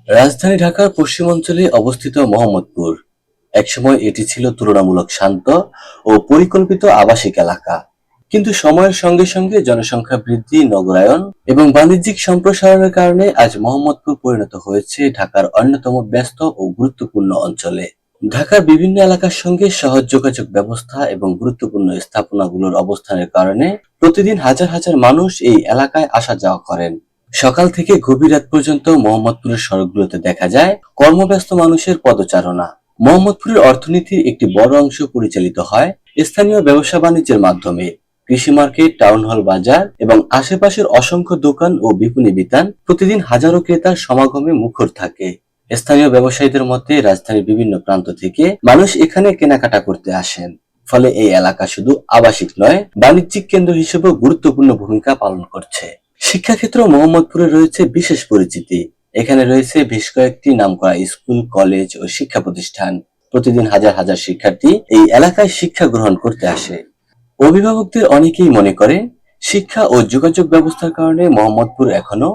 রাজধানী ঢাকার পশ্চিমাঞ্চলে অবস্থিত মোহাম্মদপুর একসময় এটি ছিল তুলনামূলক শান্ত ও পরিকল্পিত আবাসিক এলাকা। কিন্তু সময়ের সঙ্গে সঙ্গে জনসংখ্যা বৃদ্ধি, নগরায়ন এবং বাণিজ্যিক সম্প্রসারণের কারণে আজ মোহাম্মদপুর পরিণত হয়েছে ঢাকার অন্যতম ব্যস্ত ও গুরুত্বপূর্ণ অঞ্চলে। ঢাকার বিভিন্ন এলাকার সঙ্গে সহজ যোগাযোগ ব্যবস্থা এবং গুরুত্বপূর্ণ স্থাপনাগুলোর অবস্থানের কারণে প্রতিদিন হাজার হাজার মানুষ এই এলাকায় আসা যাওয়া করেন। সকাল থেকে গভীর রাত পর্যন্ত মোহাম্মদপুরের সড়কগুলোতে দেখা যায় কর্মব্যস্ত মানুষের পদচারণা। মোহাম্মদপুরের অর্থনীতির একটি বড় অংশ পরিচালিত হয় স্থানীয় ব্যবসা বাণিজ্যের মাধ্যমে। কৃষি মার্কেট, টাউন হল, বাজার এবং আশেপাশের অসংখ্য দোকান ও বিপণী বিতান প্রতিদিন হাজারো ক্রেতার সমাগমে মুখর থাকে। স্থানীয় ব্যবসায়ীদের মতে রাজধানীর বিভিন্ন প্রান্ত থেকে মানুষ এখানে কেনাকাটা করতে আসেন। ফলে এই এলাকা শুধু আবাসিক নয়, বাণিজ্যিক কেন্দ্র হিসেবেও গুরুত্বপূর্ণ ভূমিকা পালন করছে। শিক্ষাক্ষেত্র মোহাম্মদপুরে রয়েছে বিশেষ পরিচিতি। এখানে রয়েছে বেশ কয়েকটি নামকরা স্কুল, কলেজ ও শিক্ষা প্রতিষ্ঠান। প্রতিদিন হাজার হাজার শিক্ষার্থী এই এলাকায় শিক্ষা গ্রহণ করতে আসে। অভিভাবকদের অনেকেই মনে করেন শিক্ষা ও যোগাযোগ ব্যবস্থার কারণে মোহাম্মদপুর এখনো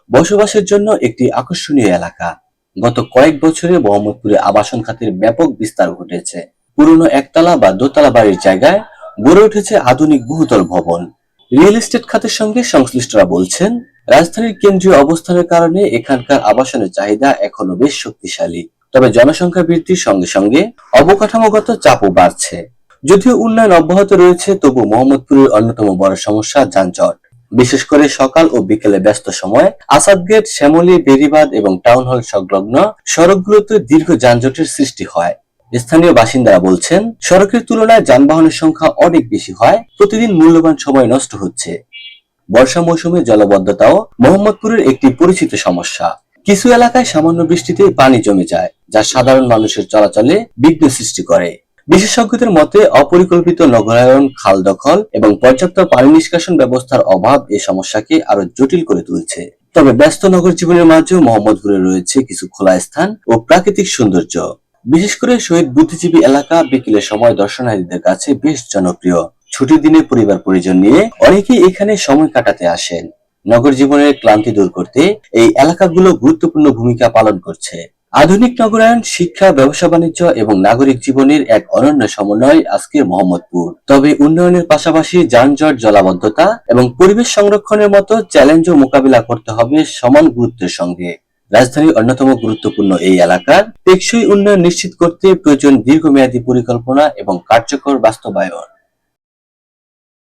বসবাসের জন্য একটি আকর্ষণীয় এলাকা। গত কয়েক বছরে মোহাম্মদপুরে আবাসন খাতের ব্যাপক বিস্তার ঘটেছে। পুরনো একতলা বা দোতলা বাড়ির জায়গায় গড়ে উঠেছে আধুনিক বহুতল ভবন। রিয়েল এস্টেট খাতের সঙ্গে সংশ্লিষ্টরা বলছেন, রাজধানীর কেন্দ্রীয় অবস্থানের কারণে এখানকার আবাসনের চাহিদা এখনো বেশ শক্তিশালী। তবে জনসংখ্যা বৃদ্ধির সঙ্গে সঙ্গে অবকাঠামোগত চাপও বাড়ছে। যদিও উন্নয়ন অব্যাহত রয়েছে, তবু মোহাম্মদপুরের অন্যতম বড় সমস্যা যানজট। বিশেষ করে সকাল ও বিকেলে ব্যস্ত সময় আসাদ গেট, শ্যামলী, বেড়িবাঁধ এবং টাউন হল সংলগ্ন সড়কগুলোতে দীর্ঘ যানজটের সৃষ্টি হয়। স্থানীয় বাসিন্দারা বলছেন, সড়কের তুলনায় যানবাহনের সংখ্যা অনেক বেশি হয়, প্রতিদিন মূল্যবান সময় নষ্ট হচ্ছে। বর্ষা মৌসুমে জলাবদ্ধতাও মোহাম্মদপুরের একটি পরিচিত সমস্যা। কিছু এলাকায় সামান্য বৃষ্টিতেই পানি জমে যায়, যা সাধারণ মানুষের চলাচলে বিঘ্ন সৃষ্টি করে। বিশেষজ্ঞদের মতে অপরিকল্পিত নগরায়ন, খাল দখল এবং পর্যাপ্ত পানি নিষ্কাশন ব্যবস্থার অভাব এই সমস্যাকে আরো জটিল করে তুলছে। তবে ব্যস্ত নগর জীবনের মাঝেও মোহাম্মদপুরে রয়েছে কিছু খোলা স্থান ও প্রাকৃতিক সৌন্দর্য। বিশেষ করে শহীদ বুদ্ধিজীবী এলাকা বিকেলের সময় দর্শনার্থীদের কাছে বেশ জনপ্রিয়। ছুটির দিনে পরিবার পরিজন নিয়ে অনেকেই এখানে সময় কাটাতে আসেন। নগর জীবনের ক্লান্তি দূর করতে এই এলাকাগুলো গুরুত্বপূর্ণ ভূমিকা পালন করছে। আধুনিক নগরায়ন, শিক্ষা, ব্যবসা বাণিজ্য এবং নাগরিক জীবনের এক অনন্য সমন্বয় আজকের মোহাম্মদপুর। তবে উন্নয়নের পাশাপাশি যানজট, জলাবদ্ধতা এবং পরিবেশ সংরক্ষণের মতো চ্যালেঞ্জও মোকাবিলা করতে হবে সমান গুরুত্বের সঙ্গে। রাজধানীর অন্যতম গুরুত্বপূর্ণ এই এলাকার টেকসই উন্নয়ন নিশ্চিত করতে প্রয়োজন দীর্ঘমেয়াদী পরিকল্পনা এবং কার্যকর বাস্তবায়ন।